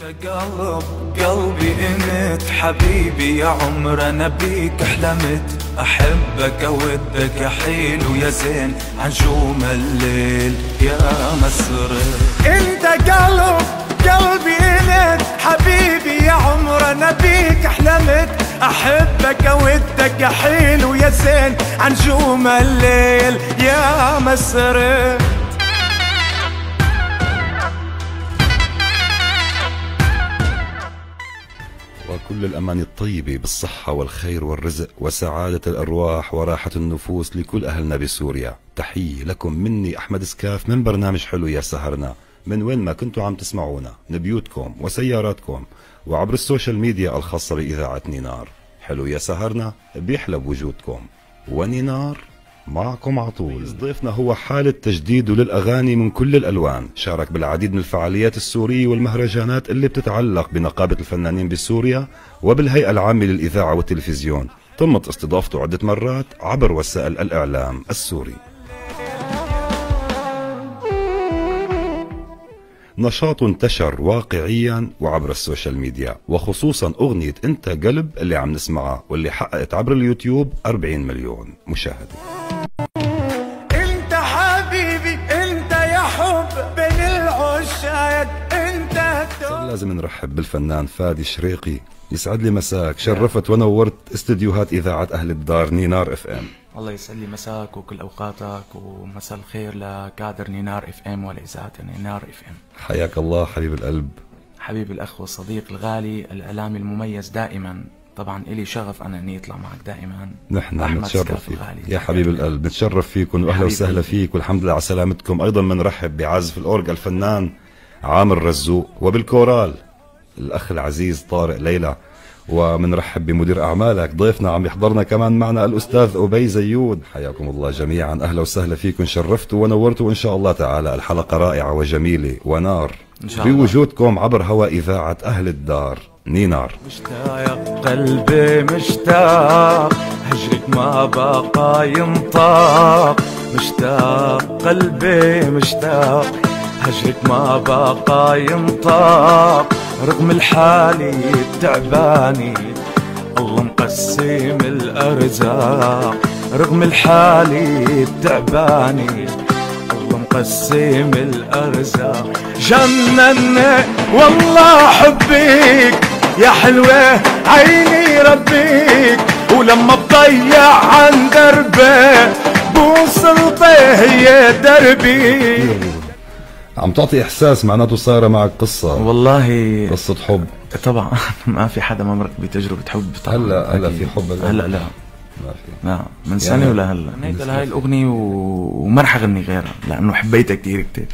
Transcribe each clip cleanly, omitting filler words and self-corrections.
قلب قلبي انت حبيبي يا عمر انا بيك حلمت احبك اودك يا حلو يا زين عجوم الليل يا مصر. انت قلب قلبي انت حبيبي يا عمر انا بيك حلمت احبك اودك يا حلو يا زين عجوم الليل يا مصر. وكل الأماني الطيبة بالصحة والخير والرزق وسعادة الأرواح وراحة النفوس لكل أهلنا بسوريا. تحية لكم مني أحمد سكاف من برنامج حلو يا سهرنا، من وين ما كنتوا عم تسمعونا، من بيوتكم وسياراتكم وعبر السوشيال ميديا الخاصة بإذاعة نينار. حلو يا سهرنا بيحلى بوجودكم، ونينار معكم عطول. ضيفنا هو حالة تجديد للأغاني من كل الألوان، شارك بالعديد من الفعاليات السورية والمهرجانات اللي بتتعلق بنقابة الفنانين بسوريا وبالهيئة العامة للإذاعة والتلفزيون. تمت استضافته عدة مرات عبر وسائل الإعلام السوري. نشاطه انتشر واقعيا وعبر السوشيال ميديا، وخصوصا أغنية انت قلب اللي عم نسمعها واللي حققت عبر اليوتيوب 40 مليون مشاهدة. انت حبيبي انت يا حب بين العشاق انت. لازم نرحب بالفنان فادي شريقي. يسعد لي مساك، شرفت ونورت استديوهات إذاعة أهل الدار نينار اف ام. الله يسعد لي مساك وكل اوقاتك ومساء الخير لكادر نينار اف ام ولاذاعه نينار اف ام. حياك الله حبيب القلب. حبيب الاخ والصديق الغالي الاعلامي المميز دائما، طبعا الي شغف انا اني اطلع معك دائما. نحن نتشرف فيك يا حبيب القلب، نتشرف فيكم واهلا وسهلا فيك، والحمد لله على سلامتكم. ايضا بنرحب بعازف الاورجا الفنان عامر رزوق، وبالكورال الاخ العزيز طارق ليلى، ومنرحب بمدير أعمالك. ضيفنا عم يحضرنا كمان معنا الأستاذ أبي زيود. حياكم الله جميعا، أهلا وسهلا فيكم، شرفتوا ونورتوا. وإن شاء الله تعالى الحلقة رائعة وجميلة ونار إن شاء الله بوجودكم عبر هوا إذاعة أهل الدار نينار. مشتاق قلبي مشتاق هجرك ما بقى ينطاق، مشتاق قلبي مشتاق هجرك ما بقى ينطاق، رغم الحالي التعباني الله مقسم الأرزاق، رغم الحالي التعباني الله مقسم الأرزاق. جنني والله حبيك يا حلوة عيني ربيك، ولما بضيع عن دربي بوصلته يا دربي. عم تعطي احساس، معناته صايره معك قصه، والله قصه حب. طبعا ما في حدا ما مرق بتجربه حب طبعا. هلا في حب هلا لا ما في، لا من سنه يعني ولا هلا غنيت لهي الاغنيه وما رح اغني غيرها لانه حبيتها كثير كثير.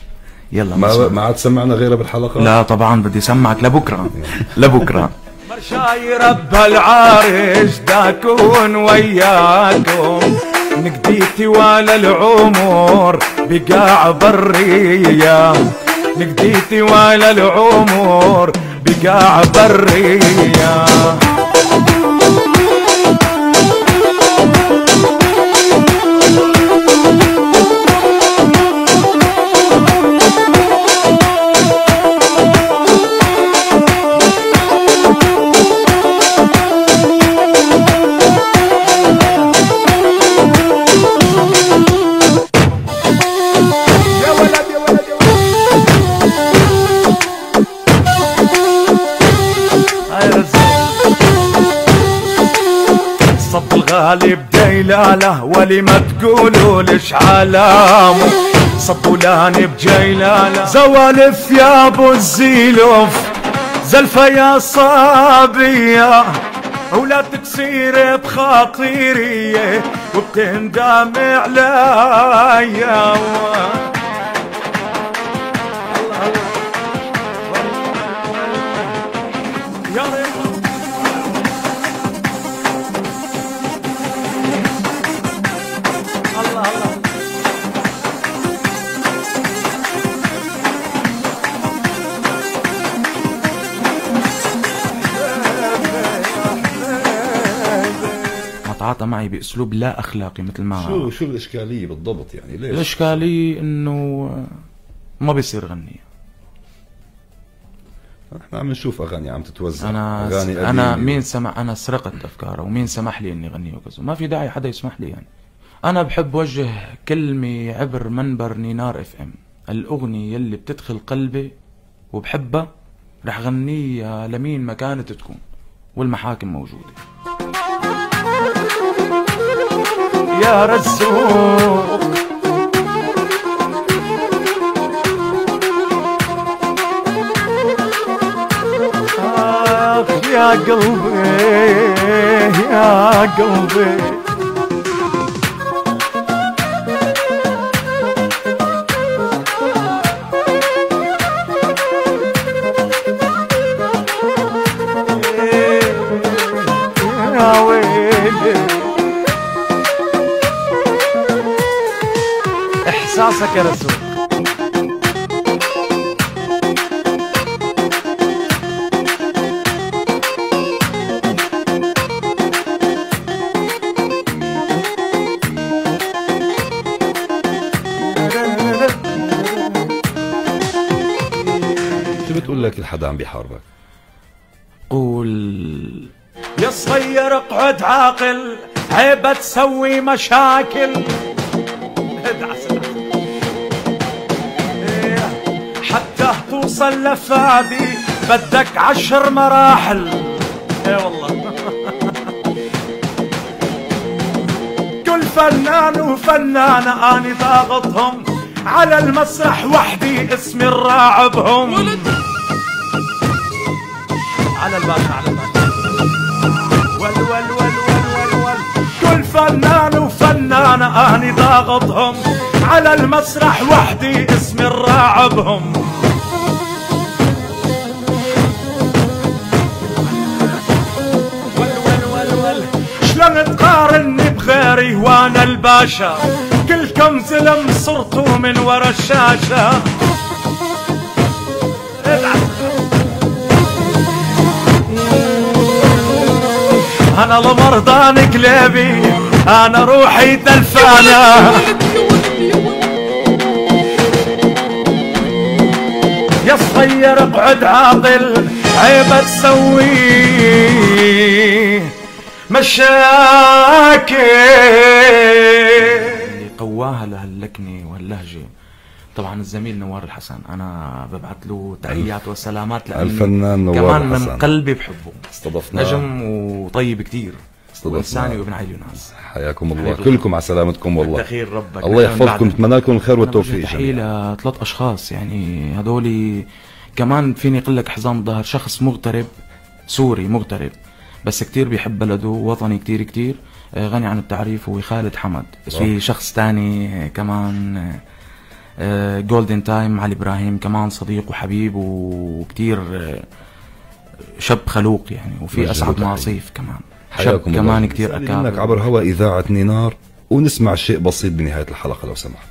يلا ما عاد سمعنا غيرها بالحلقه. لا طبعا بدي اسمعك لبكره لبكره. مرشاي رب العارش داكون وياكم نقديتي ولا العمر بقاع برية، نقديتي ولا العمر بقاع برية. صب الغالب ديلاله ولي ما تقولوا ليش علامه، صبولاني بجيلاله زوالف يا ابو الزيلوف زلفه يا صابيه، ولا تكسير بخاطيري وبتندم عليا. تعاطى معي باسلوب لا اخلاقي مثل ما شو الاشكاليه بالضبط؟ يعني ليش الاشكاليه انه ما بيصير غني. احنا عم نشوف اغاني عم تتوزع، انا مين سمع، انا سرقت افكاره ومين سمح لي اني اغني وكذا، ما في داعي حدا يسمح لي يعني. انا بحب وجه كلمة عبر منبر نينار اف ام، الاغنية يلي بتدخل قلبي وبحبها رح غنيها لمين ما كانت تكون، والمحاكم موجودة. يا رزوق يا قلبي يا قلبي، يا ويلي احساسك يا رزوق. بتقول لك الحدا عم بيحاربك؟ قول يا صغير اقعد عاقل، عيبة تسوي مشاكل. حتى توصل لفادي بدك 10 مراحل. اي والله كل فنان وفنانة اني ضاغطهم على المسرح وحدي، اسمي الراعبهم. على الباشا على الباشا ول ول ول ول ول كل فنان وفنانة اني ضاغطهم على المسرح وحدي، اسمي الراعبهم. ول ول ول ول شلون تقارني بغيري وانا الباشا، كلكم زلم صرتوا من ورا الشاشة. انا لمرضان قلبي، انا روحي تلفانة. يا صغير اقعد عاقل، عيبة تسوي مشاكل. اللي قواها لهاللكنة وهاللهجة طبعا الزميل نوار الحسن، انا ببعث له تحيات وسلامات لأني الفنان نوار كمان الحسن من قلبي بحبه. استضفناه، نجم وطيب كتير، وإنساني وابن عيلي وناس. حياكم الله كلكم على سلامتكم والله. خير ربك، الله يحفظكم، نتمنى لكم الخير والتوفيق. تحية ل3 اشخاص يعني هذولي كمان فيني اقول لك حزام الظهر، شخص مغترب سوري مغترب بس كتير بيحب بلده ووطني كتير كتير، غني عن التعريف، هو خالد حمد. في شخص تاني كمان جولدن تايم علي ابراهيم، كمان صديق وحبيب وكتير شاب خلوق يعني. وفي اسعد معصيف كمان شاب كمان كتير اكابر. انك عبر هوا اذاعة نينار ونسمع شيء بسيط بنهاية الحلقة لو سمحت.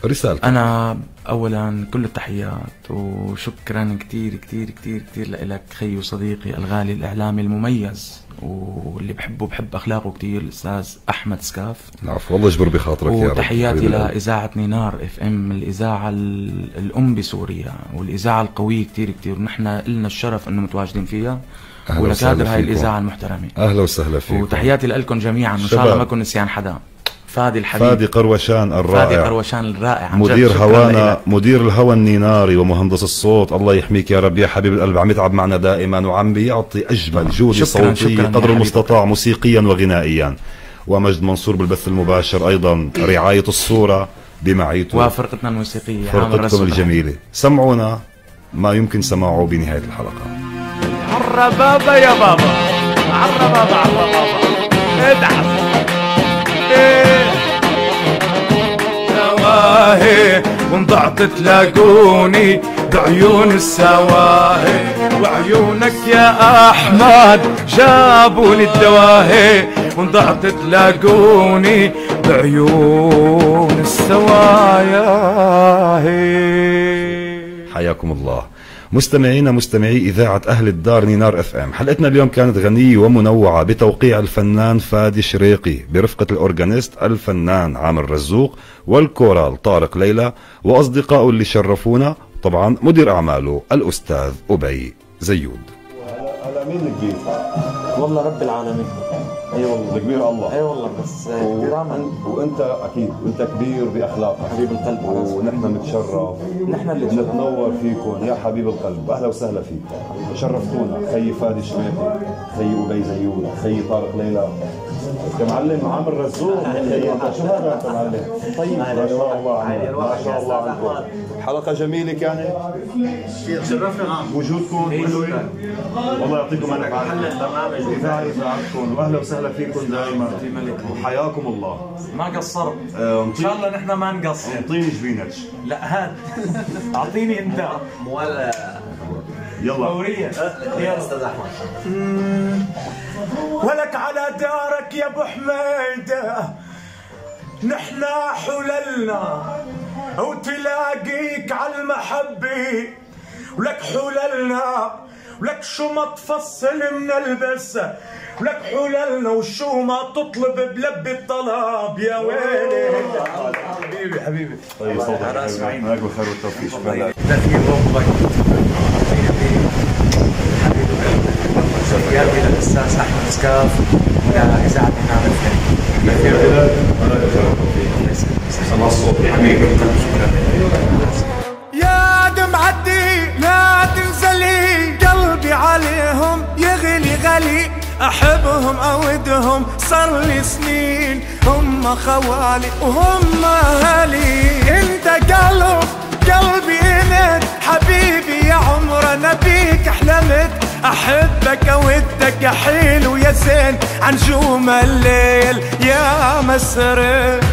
رسالتك. انا اولا كل التحيات وشكرا كتير كتير كتير كتير لك خي وصديقي الغالي الاعلامي المميز واللي بحب اخلاقه كتير، الاستاذ احمد سكاف. العفو، الله يجبر بخاطرك يا رب. وتحياتي لاذاعه نينار اف ام، الاذاعه الام بسوريا والاذاعه القويه كتير كتير، ونحن لنا الشرف انه متواجدين فيها ولكادر هاي الاذاعه المحترمه. اهلا وسهلا فيكم، وتحياتي لكم جميعا، وان شاء الله ما اكون نسيان حدا. فادي الحبيب، فادي قروشان الرائع، فادي قروشان الرائع، مدير هوانا، مدير الهوا النيناري ومهندس الصوت. الله يحميك يا رب يا حبيب القلب، عم يتعب معنا دائما وعم بيعطي اجمل جودة صوتية قدر المستطاع موسيقيا وغنائيا. ومجد منصور بالبث المباشر ايضا، رعاية الصورة بمعيته وفرقتنا الموسيقية فرقتكم الجميلة. سمعونا ما يمكن سماعه بنهاية الحلقة. عرّ بابا يا بابا، عرّ بابا عرّ بابا، ادعم سواهي وانضعت تلاقوني بعيون السواهي، وعيونك يا احمد جابوا لي الدواهي، وانضعت تلاقوني بعيون السوايا. حياكم الله مستمعينا مستمعي إذاعة أهل الدار نينار اف ام. حلقتنا اليوم كانت غنية ومنوعة بتوقيع الفنان فادي شريقي برفقة الأورجانيست الفنان عامر رزوق والكورال طارق ليلى وأصدقائه اللي شرفونا، طبعا مدير أعماله الأستاذ أبي زيود. هلا مين الكبير؟ والله رب العالمين. اي والله الكبير الله. اي والله بس كبير عمل. وانت اكيد وانت كبير باخلاقك حبيب القلب. ونحن نتشرف نحن اللي نتنور فيكم يا حبيب القلب. اهلا وسهلا فيك، شرفتونا. خي فادي شميتي، خي ابي زيود، خي طارق ليلى، كمعلم عامر رزوق. شو هذا انت معلم؟ طيب ما شاء الله عنك، ما شاء الله عنكم. حلقه جميله كانت، شرفنا وجودكم. والله يعطيكم الف عافيه. نعرف عنكم واهلا وسهلا فيكم دائما وحياكم الله. ما قصرت ان شاء الله. نحن ما نقصر. اعطيني جبينتش. لا هات اعطيني انت ولا يلا فورية يا استاذ احمد. ولك على دارك يا ابو حميده نحن حللنا وتلاقيك على المحبه ولك حللنا ولك شو ما تفصل من البسه ولك حللنا وشو ما تطلب بلبي الطلب يا ويلي. حبيبي حبيبي. طيب صوتك حبيبي، معك بالخير والتوفيق. شكرا لك. دخيل ربك تحياتي للاستاذ احمد سكاف ولاذاعه نعم يا دمعتي لا تنزلي قلبي عليهم يغلي غلي احبهم اودهم صار لي سنين هم خوالي وهم اهلي. انت قلبي انت حبيبي يا عمر انا بيك احلمت احبك اودك يا حلو يا زين عن نجوم الليل يا مسرت.